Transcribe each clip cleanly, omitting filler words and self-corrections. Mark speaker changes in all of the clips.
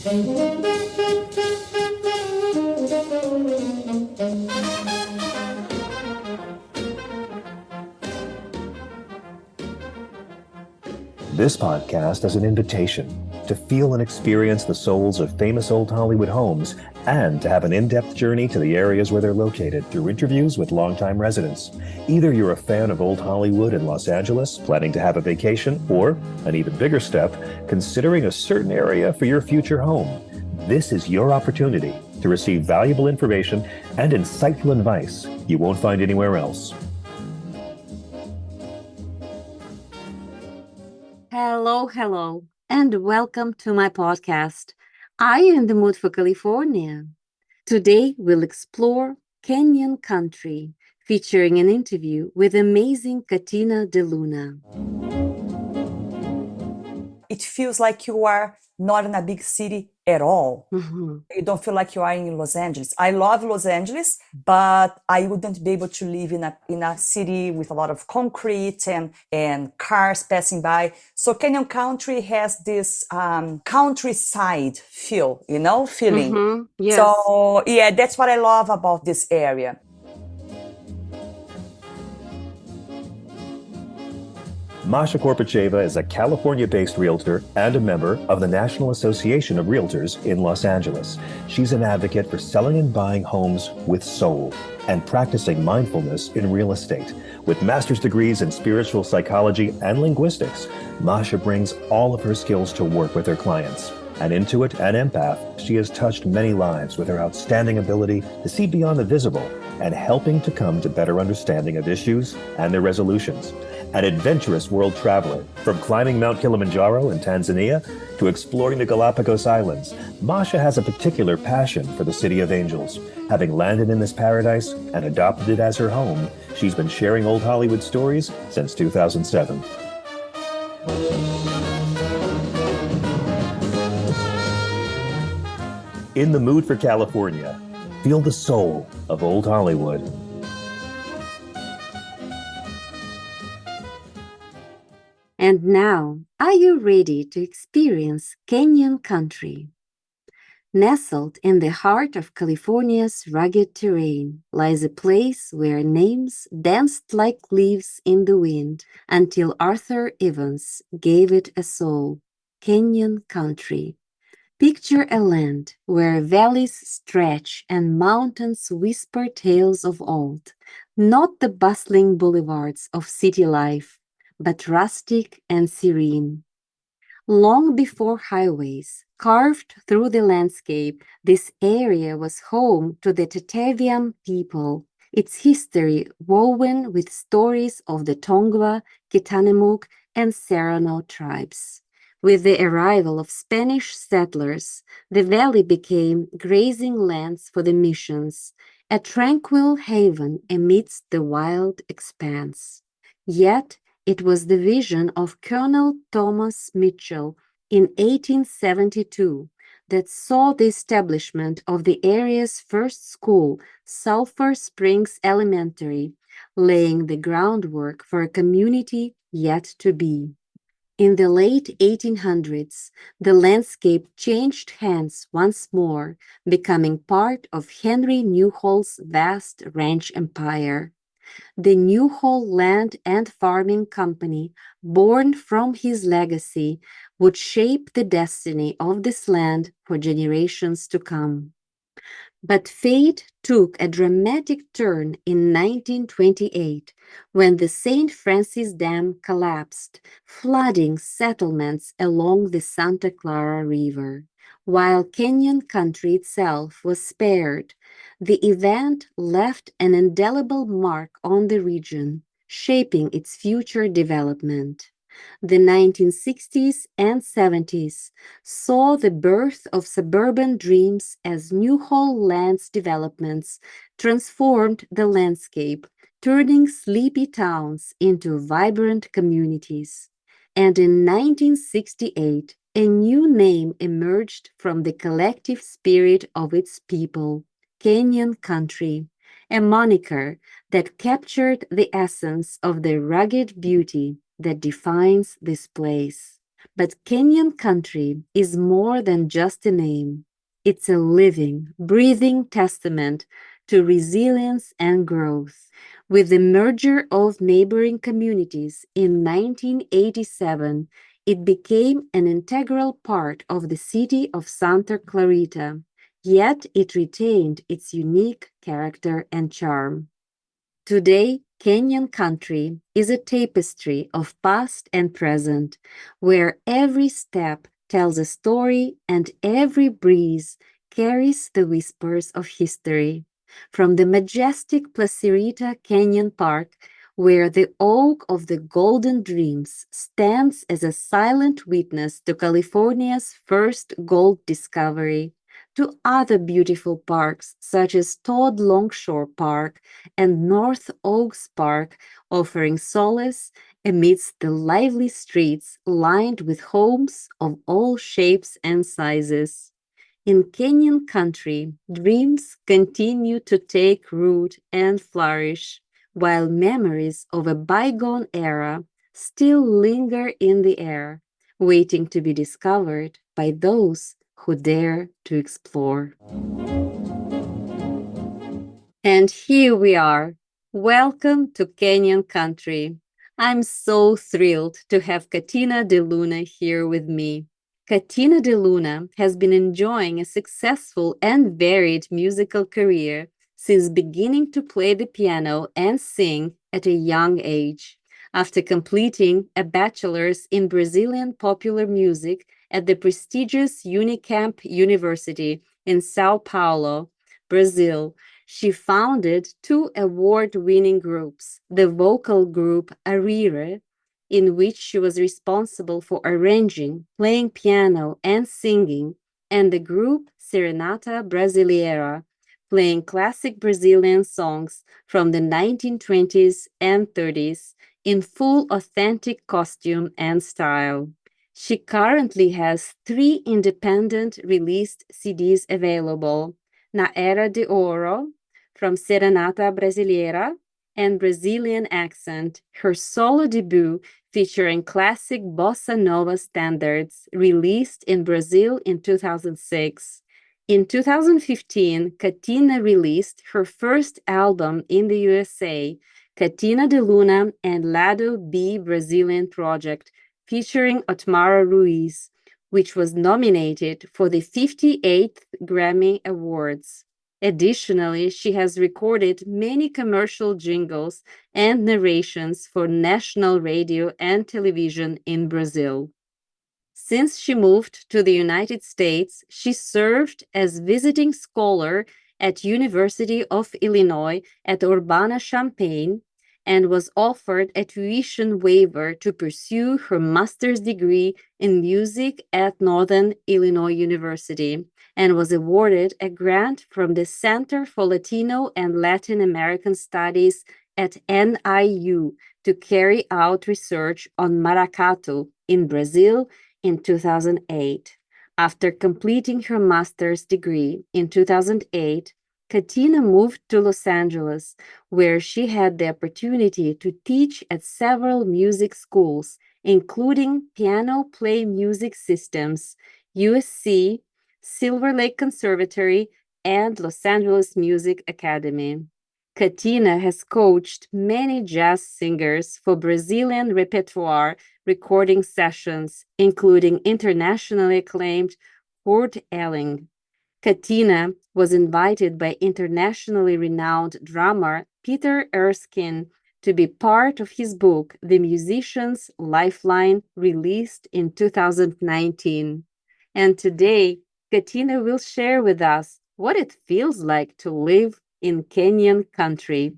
Speaker 1: This podcast is an invitation to feel and experience the souls of famous old Hollywood homes and to have an in-depth journey to the areas where they're located through interviews with longtime residents. Either you're a fan of old Hollywood in Los Angeles, planning to have a vacation, or, an even bigger step, considering a certain area for your future home. This is your opportunity to receive valuable information and insightful advice you won't find anywhere else.
Speaker 2: Hello, and welcome to my podcast. Are you in the mood for California? Today, we'll explore Kenyan country, featuring an interview with amazing Catina DeLuna.
Speaker 3: It feels like you are not in a big city at all.
Speaker 2: Mm-hmm.
Speaker 3: You don't feel like you are in Los Angeles. I love Los Angeles, but I wouldn't be able to live in a city with a lot of concrete and cars passing by. So Kenyan country has this countryside feeling.
Speaker 2: Mm-hmm. Yes.
Speaker 3: So yeah, that's what I love about this area.
Speaker 1: Masha Korpacheva is a California-based realtor and a member of the National Association of Realtors in Los Angeles. She's an advocate for selling and buying homes with soul and practicing mindfulness in real estate. With master's degrees in spiritual psychology and linguistics, Masha brings all of her skills to work with her clients. An intuit and empath, she has touched many lives with her outstanding ability to see beyond the visible and helping to come to better understanding of issues and their resolutions. An adventurous world traveler, from climbing Mount Kilimanjaro in Tanzania to exploring the Galapagos Islands, Masha has a particular passion for the City of Angels. Having landed in this paradise and adopted it as her home, she's been sharing old Hollywood stories since 2007. In the mood for California, feel the soul of old Hollywood.
Speaker 2: And now, are you ready to experience Kenyan country? Nestled in the heart of California's rugged terrain lies a place where names danced like leaves in the wind until Arthur Evans gave it a soul, Kenyan country. Picture a land where valleys stretch and mountains whisper tales of old, not the bustling boulevards of city life, but rustic and serene. Long before highways carved through the landscape, this area was home to the Tataviam people, its history woven with stories of the Tongva, Kitanemuk, and Serrano tribes. With the arrival of Spanish settlers, the valley became grazing lands for the missions, a tranquil haven amidst the wild expanse. Yet, it was the vision of Colonel Thomas Mitchell in 1872 that saw the establishment of the area's first school, Sulphur Springs Elementary, laying the groundwork for a community yet to be. In the late 1800s, the landscape changed hands once more, becoming part of Henry Newhall's vast ranch empire. The Newhall Land and Farming Company, born from his legacy, would shape the destiny of this land for generations to come. But fate took a dramatic turn in 1928 when the St. Francis Dam collapsed, flooding settlements along the Santa Clara River. While Kenyan country itself was spared, the event left an indelible mark on the region, shaping its future development. The 1960s and 70s saw the birth of suburban dreams as Newhall Land's developments transformed the landscape, turning sleepy towns into vibrant communities. And in 1968, a new name emerged from the collective spirit of its people, Kenyan country, a moniker that captured the essence of the rugged beauty that defines this place. But Kenyan country is more than just a name. It's a living, breathing testament to resilience and growth. With the merger of neighboring communities in 1987, it became an integral part of the city of Santa Clarita, yet it retained its unique character and charm. Today, Kenyan country is a tapestry of past and present, where every step tells a story and every breeze carries the whispers of history. From the majestic Placerita Canyon Park, where the Oak of the Golden Dreams stands as a silent witness to California's first gold discovery, to other beautiful parks such as Todd Longshore Park and North Oaks Park, offering solace amidst the lively streets lined with homes of all shapes and sizes. In Kenyan country, dreams continue to take root and flourish, while memories of a bygone era still linger in the air, waiting to be discovered by those who dare to explore. And here we are. Welcome to Kenyan country. I'm so thrilled to have Catina DeLuna here with me. Catina DeLuna has been enjoying a successful and varied musical career since beginning to play the piano and sing at a young age. After completing a bachelor's in Brazilian popular music at the prestigious UNICAMP University in Sao Paulo, Brazil, she founded two award-winning groups, the vocal group Arire, in which she was responsible for arranging, playing piano, and singing, and the group Serenata Brasileira, playing classic Brazilian songs from the 1920s and 30s in full authentic costume and style. She currently has 3 independent released CDs available: Na Era de Ouro, from Serenata Brasileira, and Brazilian Accent, her solo debut featuring classic Bossa Nova standards, released in Brazil in 2006. In 2015, Catina released her first album in the USA, Catina DeLuna and Lado B Brazilian Project, featuring Otmaro Ruiz, which was nominated for the 58th Grammy Awards. Additionally, she has recorded many commercial jingles and narrations for national radio and television in Brazil. Since she moved to the United States, she served as visiting scholar at University of Illinois at Urbana-Champaign and was offered a tuition waiver to pursue her master's degree in music at Northern Illinois University, and was awarded a grant from the Center for Latino and Latin American Studies at NIU to carry out research on maracatu in Brazil in 2008. After completing her master's degree in 2008, Catina moved to Los Angeles, where she had the opportunity to teach at several music schools, including Piano Play Music Systems, USC, Silver Lake Conservatory, and Los Angeles Music Academy. Catina has coached many jazz singers for Brazilian repertoire recording sessions, including internationally acclaimed Kurt Elling. Catina was invited by internationally renowned drummer Peter Erskine to be part of his book, The Musician's Lifeline, released in 2019. And today, Catina will share with us what it feels like to live in Kenyan country.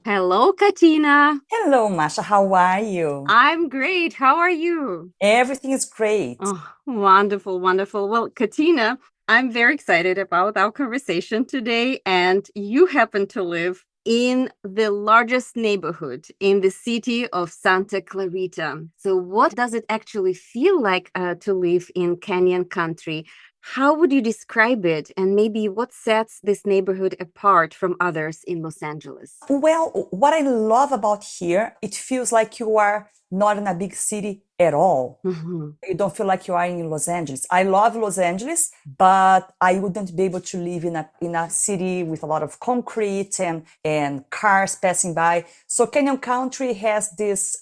Speaker 2: Hello, Catina.
Speaker 3: Hello, Masha. How are you?
Speaker 2: I'm great. How are you?
Speaker 3: Everything is great.
Speaker 2: Oh, wonderful, wonderful. Well, Catina, I'm very excited about our conversation today, and you happen to live in the largest neighborhood in the city of Santa Clarita. So, what does it actually feel like to live in Kenyan country? How would you describe it, and maybe what sets this neighborhood apart from others in Los Angeles?
Speaker 3: Well, what I love about here, it feels like you are not in a big city at all.
Speaker 2: Mhm.
Speaker 3: You don't feel like you are in Los Angeles. I love Los Angeles, but I wouldn't be able to live in a city with a lot of concrete and cars passing by. So Canyon Country has this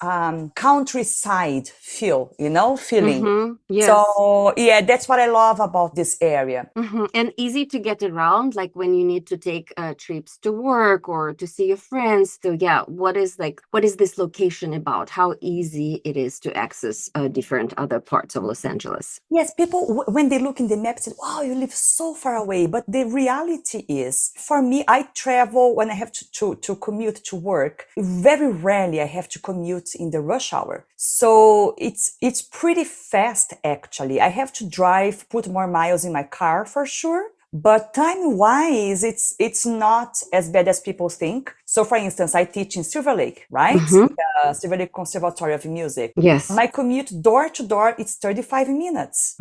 Speaker 3: countryside feeling.
Speaker 2: Mhm. Yes.
Speaker 3: So yeah, that's what I love about this area.
Speaker 2: And easy to get around, like when you need to take trips to work or to see your friends. So yeah, what is this location about? How easy it is to access different other parts of Los Angeles?
Speaker 3: Yes, people, when they look in the map, say, wow, you live so far away. But the reality is, for me, I travel when I have to commute to work. Very rarely I have to commute in the rush hour. So it's pretty fast, actually. I have to drive, put more miles in my car for sure. But time-wise, it's not as bad as people think. So, for instance, I teach in Silver Lake, right?
Speaker 2: Mhm.
Speaker 3: The Silver Lake Conservatory of Music.
Speaker 2: Yes.
Speaker 3: My commute door to door, it's 35 minutes.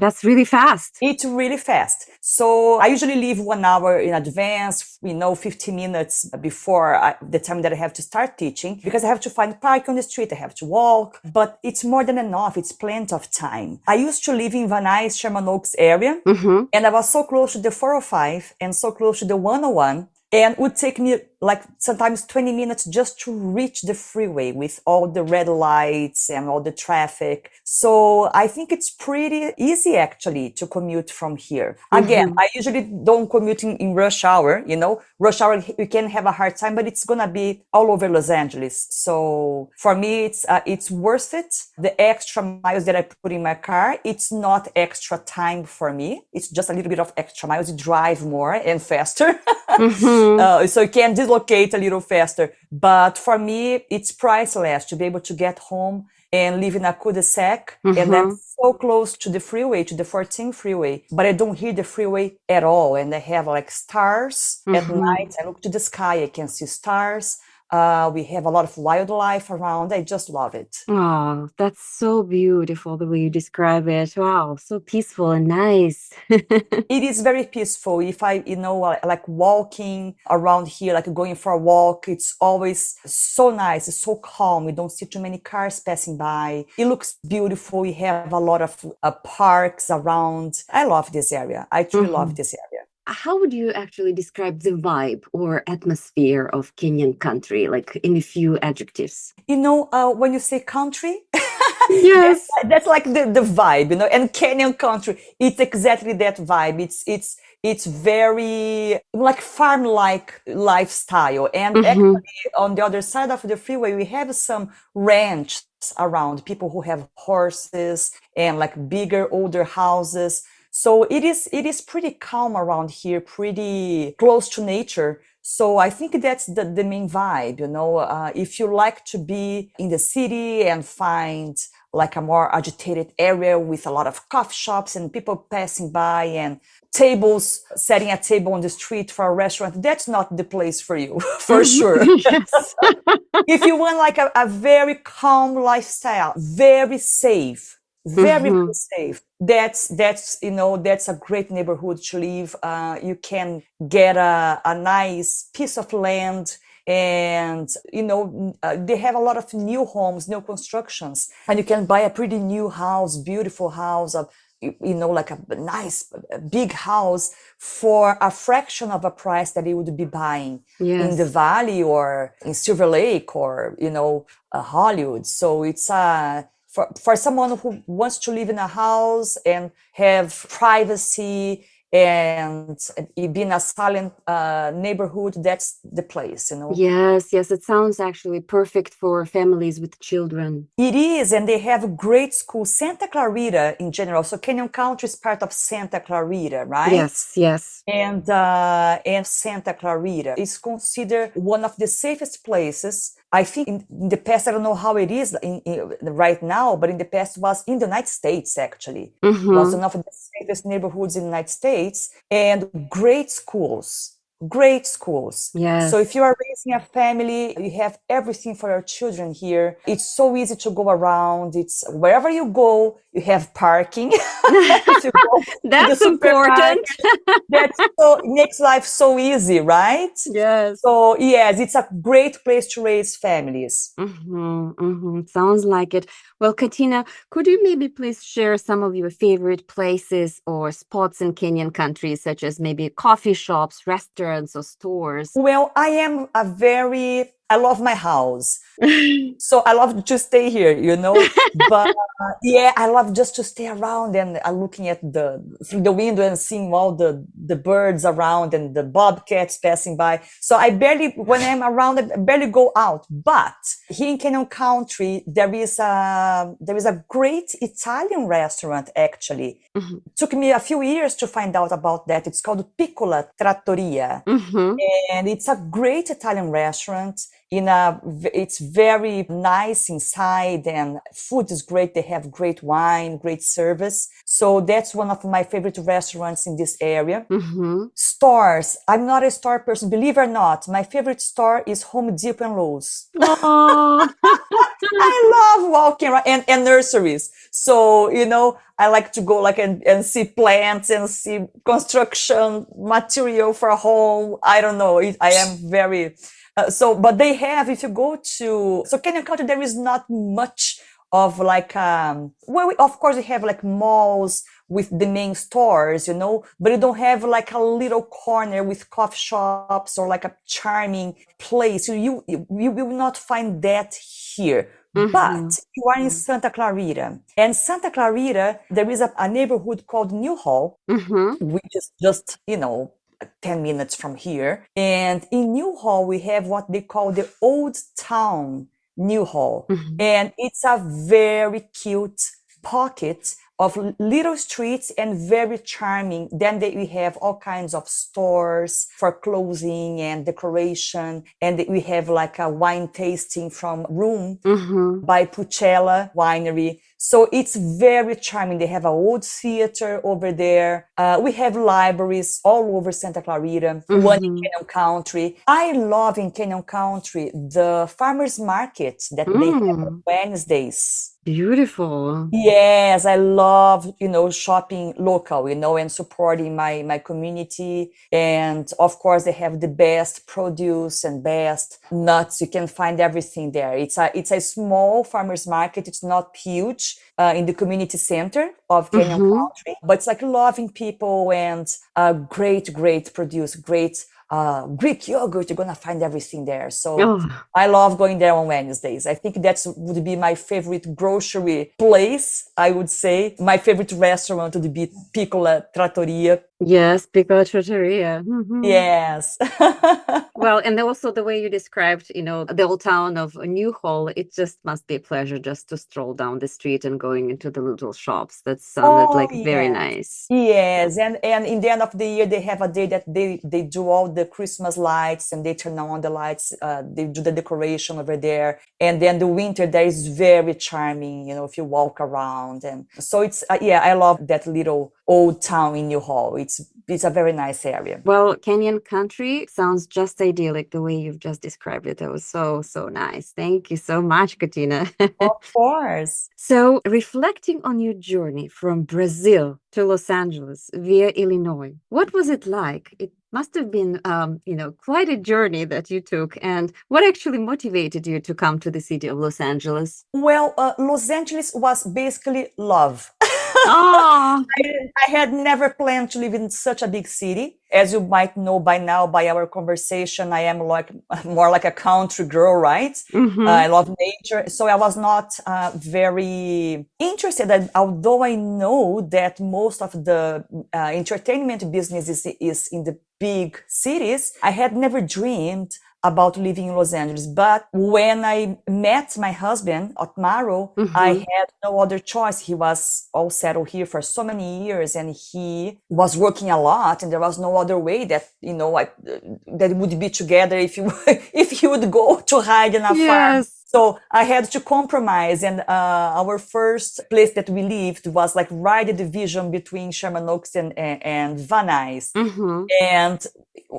Speaker 2: That's really fast.
Speaker 3: It's really fast. So I usually leave 1 hour in advance, 15 minutes before the time that I have to start teaching, because I have to find parking on the street, I have to walk, but it's more than enough. It's plenty of time. I used to live in Van Nuys, Sherman Oaks area, and I was so close to the 405 and so close to the 101. And it would take me like sometimes 20 minutes just to reach the freeway with all the red lights and all the traffic. So I think it's pretty easy actually to commute from here. Again, I usually don't commute in rush hour, rush hour, you can have a hard time, but it's going to be all over Los Angeles. So for me, it's worth it. The extra miles that I put in my car, it's not extra time for me. It's just a little bit of extra miles. You drive more and faster. So you can dislocate a little faster. But for me, it's priceless to be able to get home and live in a cul-de-sac. And that's so close to the freeway, to the 14 freeway. But I don't hear the freeway at all. And I have like stars at night. I look to the sky, I can see stars. We have a lot of wildlife around. I just love it.
Speaker 2: Oh, that's so beautiful the way you describe it. Wow, so peaceful and nice.
Speaker 3: It is very peaceful. If I, like walking around here, like going for a walk, it's always so nice. It's so calm. We don't see too many cars passing by. It looks beautiful. We have a lot of parks around. I love this area. I truly love this area.
Speaker 2: How would you actually describe the vibe or atmosphere of Kenyan country, like in a few adjectives?
Speaker 3: When you say country,
Speaker 2: Yes.
Speaker 3: that's like the vibe, and Kenyan country, it's exactly that vibe. It's very like farm-like lifestyle. And actually on the other side of the freeway, we have some ranches around, people who have horses and like bigger, older houses. So it is pretty calm around here, pretty close to nature. So I think that's the main vibe, if you like to be in the city and find like a more agitated area with a lot of coffee shops and people passing by and setting a table on the street for a restaurant, that's not the place for you, for sure.
Speaker 2: Yes.
Speaker 3: If you want like a very calm lifestyle, very safe, very safe. That's a great neighborhood to live. You can get a nice piece of land, and they have a lot of new homes, new constructions, and you can buy a pretty new house, beautiful house, like a nice big house for a fraction of a price that you would be buying in the Valley or in Silver Lake or Hollywood. So it's for someone who wants to live in a house and have privacy and be in a silent neighborhood, that's the place,
Speaker 2: Yes, it sounds actually perfect for families with children.
Speaker 3: It is, and they have great schools. Santa Clarita in general. So Canyon Country is part of Santa Clarita, right?
Speaker 2: Yes.
Speaker 3: And Santa Clarita is considered one of the safest places. I think in the past, I don't know how it is right now, but in the past was in the United States, actually. It was one of the safest neighborhoods in the United States, and great schools. Great schools.
Speaker 2: Yes.
Speaker 3: So if you are raising a family, you have everything for your children here. It's so easy to go around. It's wherever you go, You have parking. If you go to the
Speaker 2: That's
Speaker 3: supermarket,
Speaker 2: important.
Speaker 3: makes life so easy, right?
Speaker 2: Yes.
Speaker 3: So yes, it's a great place to raise families.
Speaker 2: Sounds like it. Well, Katina, could you maybe please share some of your favorite places or spots in Kenyan countries, such as maybe coffee shops, restaurants, or stores?
Speaker 3: Well, I love my house. So I love to stay here, but yeah, I love just to stay around and looking at through the window and seeing all the birds around and the bobcats passing by. So when I'm around, I barely go out. But here in Kenyan country, there is a great Italian restaurant actually.
Speaker 2: Mhm.
Speaker 3: It took me a few years to find out about that. It's called Piccola Trattoria.
Speaker 2: Mhm.
Speaker 3: And it's a great Italian restaurant. It's very nice inside, and food is great. They have great wine, great service. So that's one of my favorite restaurants in this area.
Speaker 2: Mhm.
Speaker 3: Stores. I'm not a store person, believe it or not. My favorite store is Home Depot and Lowe's.
Speaker 2: Oh.
Speaker 3: I love walking around and nurseries. So, I like to go and see plants and see construction material for a home. I don't know. I am very, but they have, if you go so Kenyan culture, there is not much of of course we have like malls with the main stores, but you don't have like a little corner with coffee shops or like a charming place. You will not find that here. But you are in Santa Clarita. And Santa Clarita, there is a neighborhood called New Hall, which is just, 10 minutes from here. And in New Hall, we have what they call the Old Town New Hall. And it's a very cute pocket of little streets and very charming. Then we have all kinds of stores for clothing and decoration. And we have like a wine tasting from Room by Pucella Winery. So it's very charming. They have an old theater over there. We have libraries all over Santa Clarita, one in Kenyan Country. I love in Kenyan Country the farmers market that they have on Wednesdays.
Speaker 2: Beautiful.
Speaker 3: Yes, I love, shopping local, and supporting my community. And of course, they have the best produce and best nuts. You can find everything there. It's a small farmers market. It's not huge in the community center of Kenyan country, but it's like loving people and great produce, great Greek yogurt. You're gonna find everything there. So I love going there on Wednesdays. I think would be my favorite grocery place. I would say my favorite restaurant would be Piccola Trattoria.
Speaker 2: Yes, Piccola Trattoria.
Speaker 3: Yes.
Speaker 2: Well, and also the way you described, the old town of New Hall, it just must be a pleasure just to stroll down the street and going into the little shops. That sounded very nice.
Speaker 3: Yes, and in the end of the year, they have a day that they do all the Christmas lights and they turn on the lights. They do the decoration over there. And then the winter there is very charming, if you walk around. And so it's, I love that little old town in New Hall. It's a very nice area.
Speaker 2: Well, Kenyan country sounds just idyllic the way you've just described it. That was so nice. Thank you so much, Katina.
Speaker 3: Of course.
Speaker 2: So, reflecting on your journey from Brazil to Los Angeles via Illinois, what was it like? It must have been, quite a journey that you took. And what actually motivated you to come to the city of Los Angeles?
Speaker 3: Well, Los Angeles was basically love.
Speaker 2: Oh.
Speaker 3: I had never planned to live in such a big city. As you might know by now, by our conversation, I am more like a country girl, right? I love nature. So I was not very interested, although I know that most of the entertainment business is in the big cities. I had never dreamed about living in Los Angeles. But when I met my husband, Otmaro, I had no other choice. He was all settled here for so many years and he was working a lot and there was no other way that, that would be together if he would go to hide in a farm. So I had to compromise, and our first place that we lived was like right at the division between Sherman Oaks and Van Nuys. And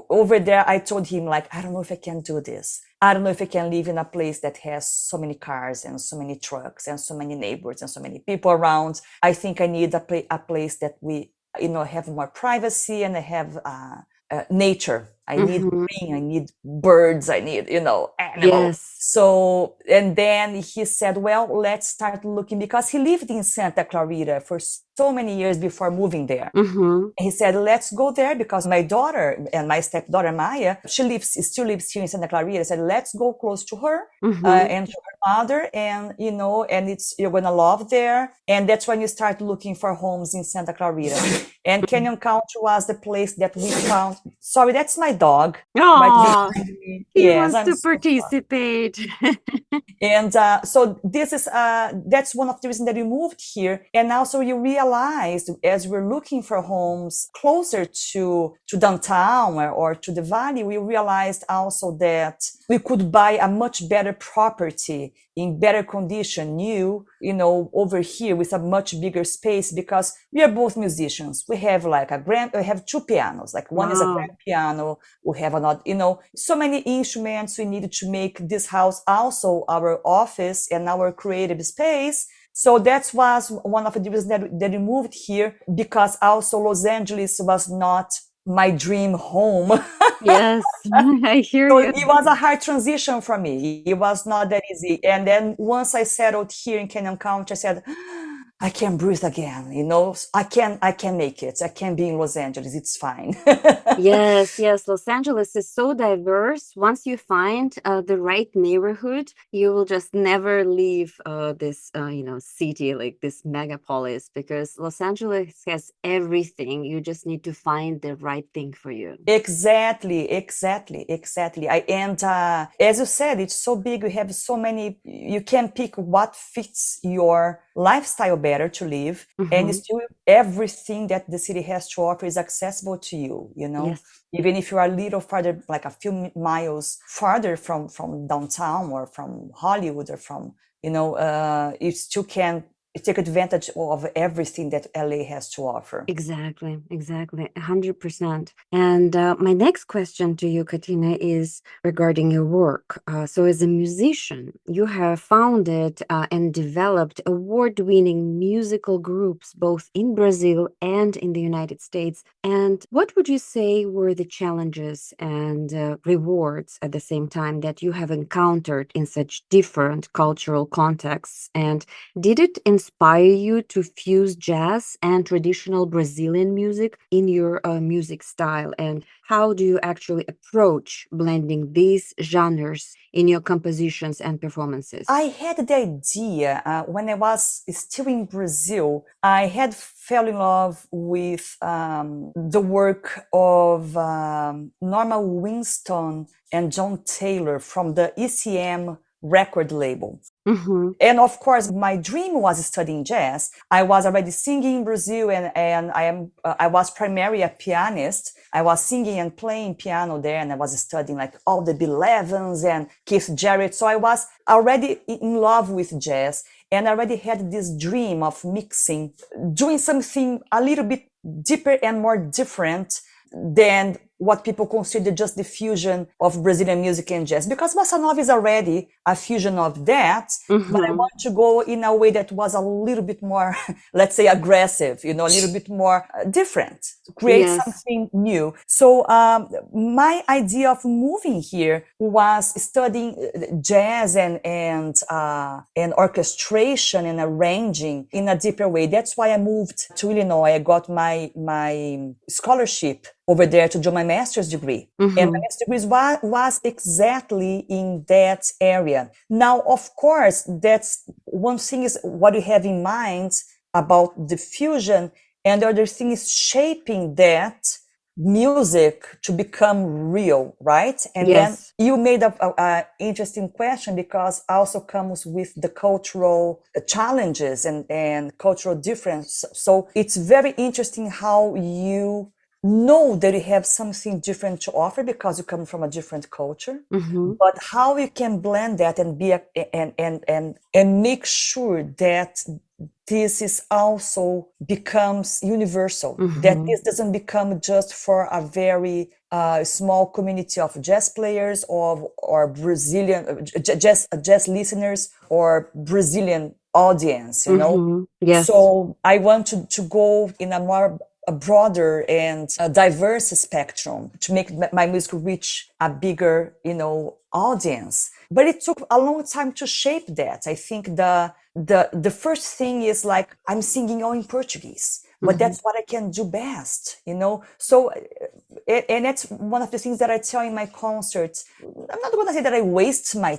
Speaker 3: over there, I told him, I don't know if I can do this. I don't know if I can live in a place that has so many cars and so many trucks and so many neighbors and so many people around. I think I need a place that we, have more privacy, and I have nature. I need green, I need birds, I need, animals.
Speaker 2: Yes.
Speaker 3: So, and then he said, well, let's start looking, because he lived in Santa Clarita for so many years before moving there. He said, let's go there, because my daughter and my stepdaughter, Maya, still lives here in Santa Clarita. I said, let's go close to her and to her mother, and, and you're going to love there. And that's when you start looking for homes in Santa Clarita. And Canyon Country was the place that we found. Sorry, that's my dog.
Speaker 2: Oh, he
Speaker 3: yes,
Speaker 2: wants to participate.
Speaker 3: And so this is that's one of the reasons that we moved here. And also you realized, as we're looking for homes closer to downtown or to the valley, we realized also that we could buy a much better property in better condition, new, over here with a much bigger space, because we are both musicians. We have we have two pianos, like one is a grand piano, we have another, so many instruments. We needed to make this house also our office and our creative space. So that was one of the reasons that we moved here, because also Los Angeles was not my dream home.
Speaker 2: Yes, I hear
Speaker 3: So
Speaker 2: you.
Speaker 3: it was a hard transition for me. It was not that easy. And then once I settled here in Canyon County, I said, I can breathe again. I can make it. I can be in Los Angeles. It's fine.
Speaker 2: Yes. Los Angeles is so diverse. Once you find the right neighborhood, you will just never leave this, city, like this megapolis, because Los Angeles has everything. You just need to find the right thing for you.
Speaker 3: Exactly. And as you said, it's so big. We have so many. You can pick what fits your lifestyle better to live, and still everything that the city has to offer is accessible to you.
Speaker 2: Yes.
Speaker 3: Even if you are a little farther, like a few miles farther from downtown or from Hollywood or from, you still can take advantage of everything that LA has to offer.
Speaker 2: Exactly, 100%. And my next question to you, Catina, is regarding your work. So as a musician, you have founded and developed award-winning musical groups both in Brazil and in the United States. And what would you say were the challenges and rewards at the same time that you have encountered in such different cultural contexts? And did it inspire you to fuse jazz and traditional Brazilian music in your music style? And how do you actually approach blending these genres in your compositions and performances?
Speaker 3: I had the idea when I was still in Brazil. I had fell in love with the work of Norma Winston and John Taylor from the ECM record label. And of course, my dream was studying jazz. I was already singing in Brazil, and I was primarily a pianist. I was singing and playing piano there, and I was studying like all the Bill Evans and Keith Jarrett. So I was already in love with jazz, and I already had this dream of mixing, doing something a little bit deeper and more different than what people consider just the fusion of Brazilian music and jazz, because Bossa Nova is already a fusion of that, but I want to go in a way that was a little bit more, let's say, aggressive, a little bit more different, create something new. So my idea of moving here was studying jazz and orchestration and arranging in a deeper way. That's why I moved to Illinois. I got my scholarship over there to do my master's degree. And my master's degree was exactly in that area. Now, of course, that's one thing is what you have in mind about the fusion, and the other thing is shaping that music to become real, right? And then you made a interesting question, because also comes with the cultural challenges and cultural difference. So it's very interesting how you know that you have something different to offer because you come from a different culture, but how you can blend that and be and make sure that this is also becomes universal, that this doesn't become just for a very small community of jazz players or Brazilian jazz listeners or Brazilian audience, you know.
Speaker 2: Yes.
Speaker 3: So I want to go in a broader and a diverse spectrum to make my music reach a bigger, you know, audience. But it took a long time to shape that. I think the first thing is like I'm singing all in Portuguese, but that's what I can do best, you know. So and that's one of the things that I tell in my concerts. I'm not going to say that I wasted my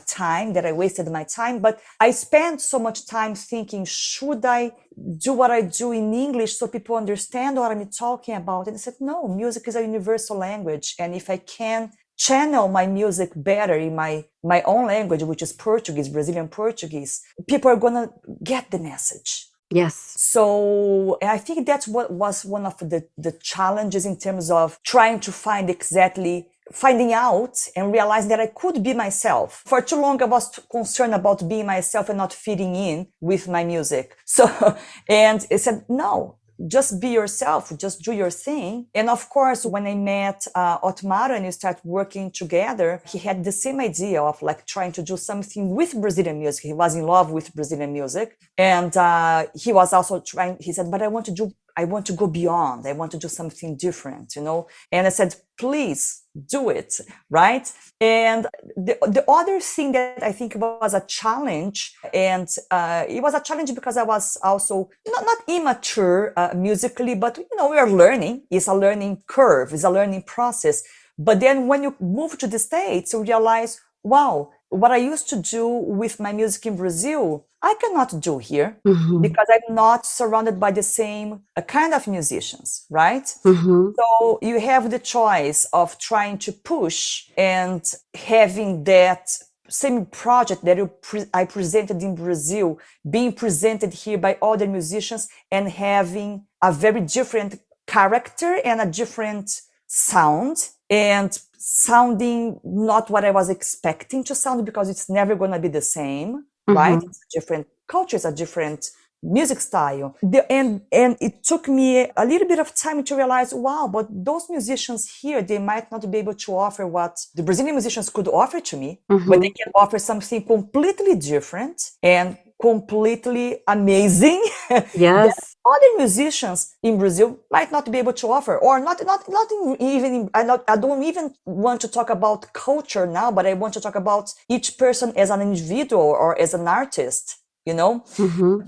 Speaker 3: time, but I spent so much time thinking, should I do what I do in English so people understand what I'm talking about? And I said, no, music is a universal language. And if I can channel my music better in my own language, which is Portuguese, Brazilian Portuguese, people are going to get the message.
Speaker 2: Yes.
Speaker 3: So I think that's what was one of the challenges in terms of trying to finding out and realizing that I could be myself. For too long, I was concerned about being myself and not fitting in with my music. So, and I said, no, just be yourself, just do your thing. And of course, when I met Otmaro and we started working together, he had the same idea of like trying to do something with Brazilian music. He was in love with Brazilian music. And he was also he said, but I want to go beyond. I want to do something different, you know? And I said, please do it, right? And the other thing that I think was a challenge, and it was a challenge because I was also not immature musically, but you know, we are learning. It's a learning curve, it's a learning process. But then when you move to the States, you realize, wow, what I used to do with my music in Brazil, I cannot do here because I'm not surrounded by the same kind of musicians, right? So you have the choice of trying to push and having that same project that I presented in Brazil being presented here by other musicians and having a very different character and a different sound and sounding not what I was expecting to sound, because it's never going to be the same, right? It's a different culture, it's a different music style. And it took me a little bit of time to realize, wow, but those musicians here, they might not be able to offer what the Brazilian musicians could offer to me, but they can offer something completely different and completely amazing.
Speaker 2: Yes.
Speaker 3: Other musicians in Brazil might not be able to offer, or not even. I don't even want to talk about culture now, but I want to talk about each person as an individual or as an artist. You know,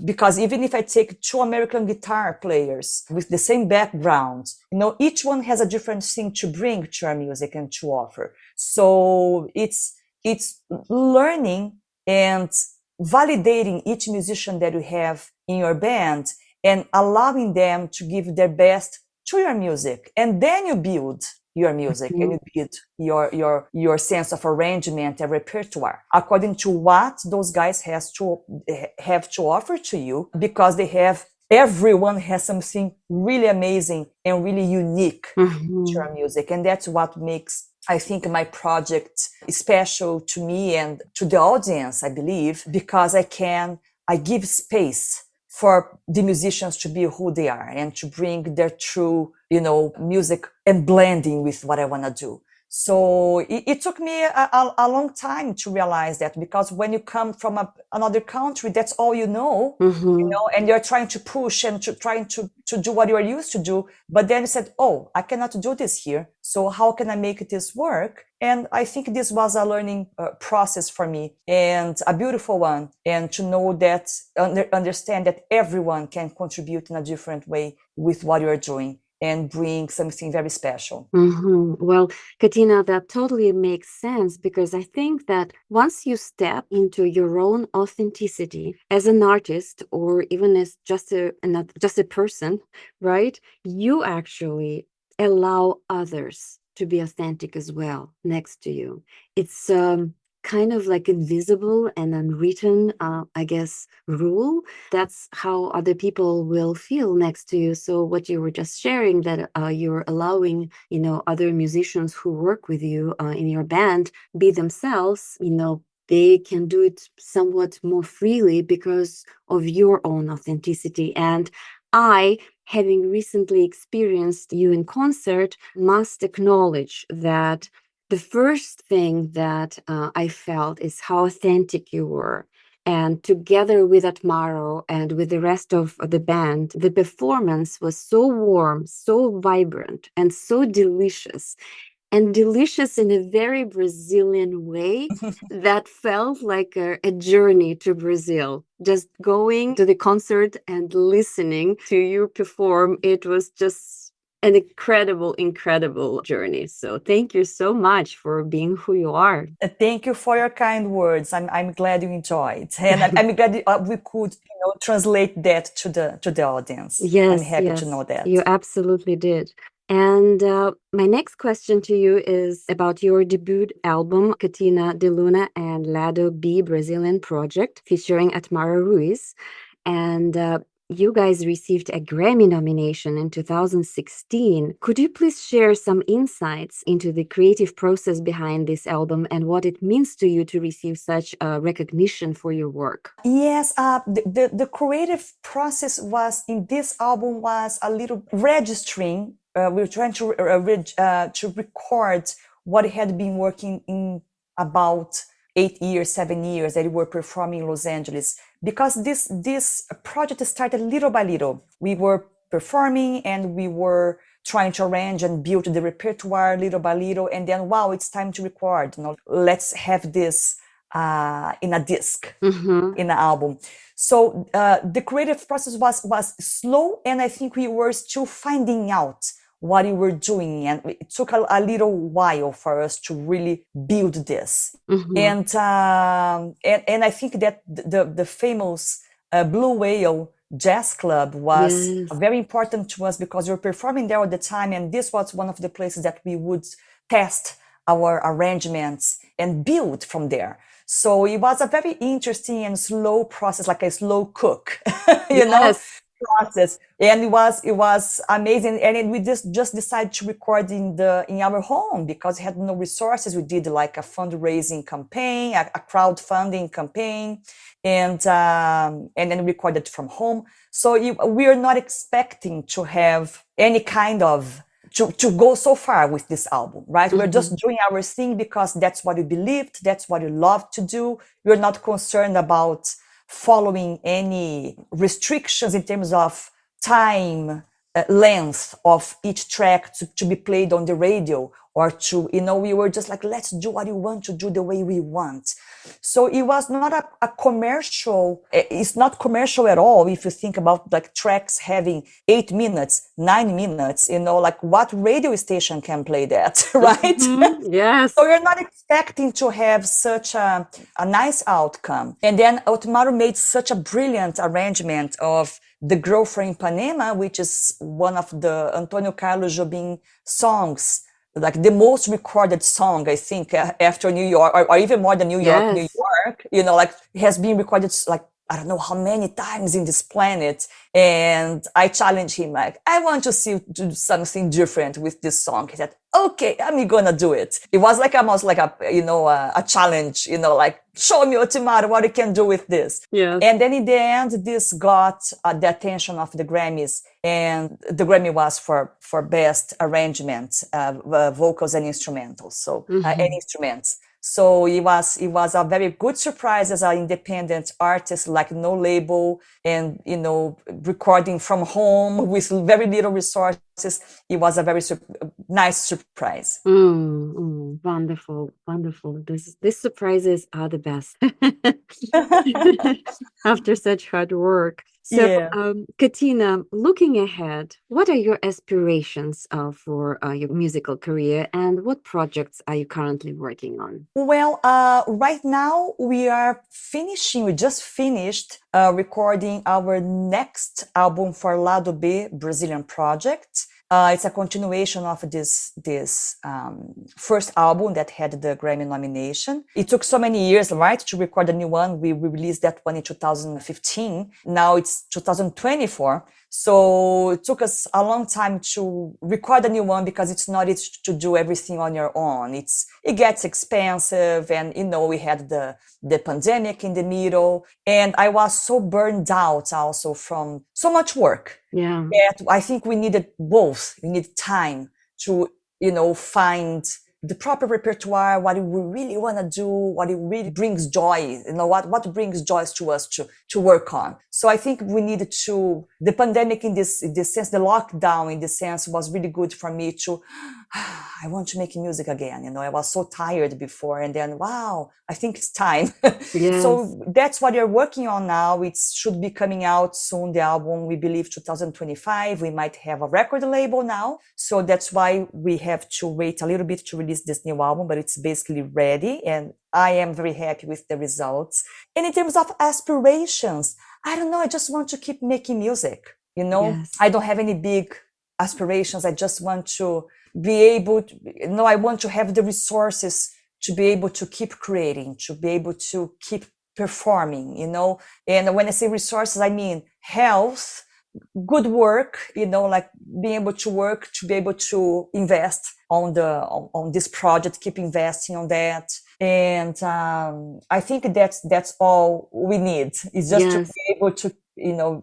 Speaker 3: because even if I take two American guitar players with the same background, you know, each one has a different thing to bring to our music and to offer. So it's learning and validating each musician that you have in your band and allowing them to give their best to your music. And then you build your music and you build your sense of arrangement and repertoire according to what those guys have to offer to you, because everyone has something really amazing and really unique to your music. And that's what makes, I think, my project special to me and to the audience, I believe, because I give space for the musicians to be who they are and to bring their true, you know, music and blending with what I want to do. So it took me a long time to realize that, because when you come from another country, that's all you know, and you're trying to push and trying to do what you are used to do. But then you said, oh, I cannot do this here. So how can I make this work? And I think this was a learning process for me, and a beautiful one. And to know that, understand that everyone can contribute in a different way with what you're doing and bring something very special.
Speaker 2: Well, Catina, that totally makes sense, because I think that once you step into your own authenticity as an artist, or even as just a person, right, you actually allow others to be authentic as well next to you. It's kind of like invisible and unwritten, I guess, rule. That's how other people will feel next to you. So what you were just sharing, that you're allowing, other musicians who work with you in your band be themselves, they can do it somewhat more freely because of your own authenticity. And I, having recently experienced you in concert, must acknowledge that the first thing that I felt is how authentic you were. And together with Otmaro and with the rest of the band, the performance was so warm, so vibrant, and so delicious. And delicious in a very Brazilian way that felt like a journey to Brazil. Just going to the concert and listening to you perform, it was just an incredible journey. So thank you so much for being who you are.
Speaker 3: Thank you for your kind words. I'm glad you enjoyed, and I'm glad we could translate that to the audience. I'm happy to know that.
Speaker 2: You absolutely did. And my next question to you is about your debut album, Catina DeLuna and Lado B Brazilian Project, featuring Otmaro Ruiz. And you guys received a Grammy nomination in 2016. Could you please share some insights into the creative process behind this album and what it means to you to receive such recognition for your work?
Speaker 3: Yes, the creative process was in this album was a little registering. We were trying to record what had been working in about 8 years, 7 years that we were performing in Los Angeles. Because this project started little by little. We were performing and we were trying to arrange and build the repertoire little by little. And then, wow, it's time to record. Let's have this in a disc, in an album. So the creative process was slow, and I think we were still finding out what we were doing, and it took a little while for us to really build this. And I think that the famous Blue Whale Jazz Club was very important to us because we were performing there all the time, and this was one of the places that we would test our arrangements and build from there. So it was a very interesting and slow process, like a slow cook, you know, process. And it was amazing. And we just decided to record in our home because we had no resources. We did like a fundraising campaign, a crowdfunding campaign, and then recorded from home. So we are not expecting to have any kind of to go so far with this album, right? We're just doing our thing because that's what we believed, that's what we love to do. We're not concerned about following any restrictions in terms of time, length of each track to be played on the radio, or to, we were just like, let's do what we want to do the way we want. So it was not a commercial, it's not commercial at all if you think about like tracks having 8 minutes, 9 minutes, like what radio station can play that, right?
Speaker 2: Yes.
Speaker 3: So you're not expecting to have such a nice outcome. And then Otmaro made such a brilliant arrangement of The Girl from Ipanema, which is one of the Antonio Carlos Jobim songs, like the most recorded song, I think, after New York, or even more than New York, New York, like it has been recorded like, I don't know how many times in this planet. And I challenged him, like, I want to do something different with this song. He said, okay, I'm gonna do it. It was like almost like a challenge, like, show me, Otmaro, what you can do with this. And then in the end, this got the attention of the Grammys, and the Grammy was for best arrangement, vocals and instrumentals. So and instruments. So it was a very good surprise as an independent artist, like no label, and recording from home with very little resources. It was a very nice surprise.
Speaker 2: Wonderful. These surprises are the best after such hard work. So, Catina, looking ahead, what are your aspirations for your musical career, and what projects are you currently working on?
Speaker 3: Well, right now we just finished recording our next album for Lado B Brazilian project. It's a continuation of this first album that had the Grammy nomination. It took so many years, right, to record a new one. We released that one in 2015. Now it's 2024. So it took us a long time to record a new one because it's not easy to do everything on your own. It gets expensive, and we had the pandemic in the middle, and I was so burned out also from so much work.
Speaker 2: Yeah.
Speaker 3: That I think we needed both. We need time to, find the proper repertoire, what we really want to do, what it really brings joy, what brings joy to us to work on. So I think we needed the pandemic in this sense, the lockdown in this sense was really good for me to, I want to make music again. I was so tired before, and then, wow, I think it's time.
Speaker 2: Yes.
Speaker 3: So that's what we're working on now. It should be coming out soon, the album, we believe 2025. We might have a record label now. So that's why we have to wait a little bit to release this new album, but it's basically ready. And I am very happy with the results. And in terms of aspirations, I don't know. I just want to keep making music.
Speaker 2: Yes.
Speaker 3: I don't have any big aspirations. I just want to be able to, I want to have the resources to be able to keep creating, to be able to keep performing, and when I say resources, I mean health, good work, like being able to work, to be able to invest on this project, keep investing on that. And I think that's all we need, is just to be able to,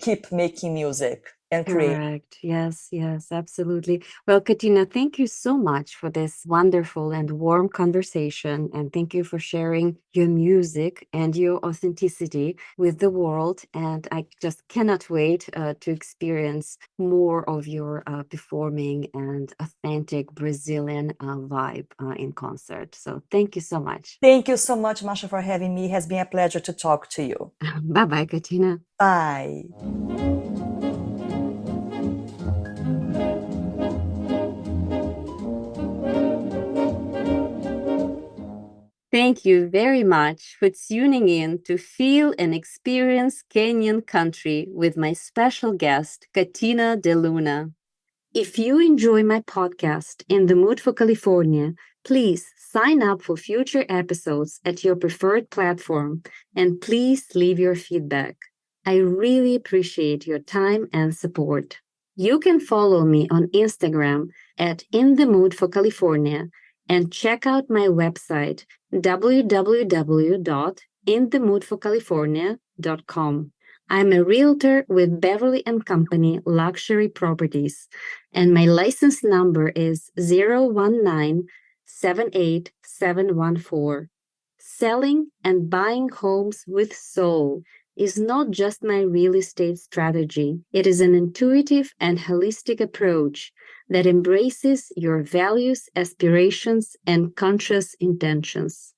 Speaker 3: keep making music and create.
Speaker 2: Correct. Yes, absolutely. Well, Catina, thank you so much for this wonderful and warm conversation. And thank you for sharing your music and your authenticity with the world. And I just cannot wait to experience more of your performing and authentic Brazilian vibe in concert. So thank you so much.
Speaker 3: Thank you so much, Masha, for having me. It has been a pleasure to talk to you.
Speaker 2: Bye-bye, Catina.
Speaker 3: Bye.
Speaker 2: Thank you very much for tuning in to feel and experience Kenyan country with my special guest, Catina DeLuna. If you enjoy my podcast, In the Mood for California, please sign up for future episodes at your preferred platform, and please leave your feedback. I really appreciate your time and support. You can follow me on Instagram at In the Mood for California, and check out my website, www.inthemoodforcalifornia.com. I'm a realtor with Beverly & Company Luxury Properties, and my license number is 019-78714. Selling and buying homes with soul is not just my real estate strategy. It is an intuitive and holistic approach that embraces your values, aspirations, and conscious intentions.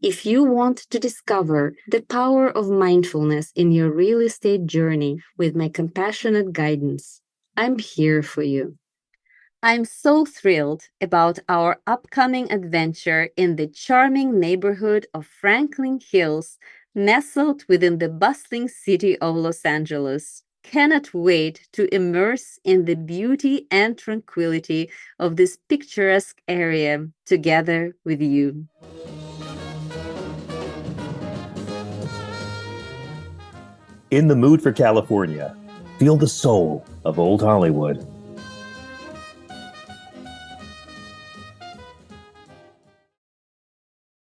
Speaker 2: If you want to discover the power of mindfulness in your real estate journey with my compassionate guidance, I'm here for you. I'm so thrilled about our upcoming adventure in the charming neighborhood of Franklin Hills, nestled within the bustling city of Los Angeles. Cannot wait to immerse in the beauty and tranquility of this picturesque area together with you.
Speaker 1: In the Mood for California, feel the soul of Old Hollywood.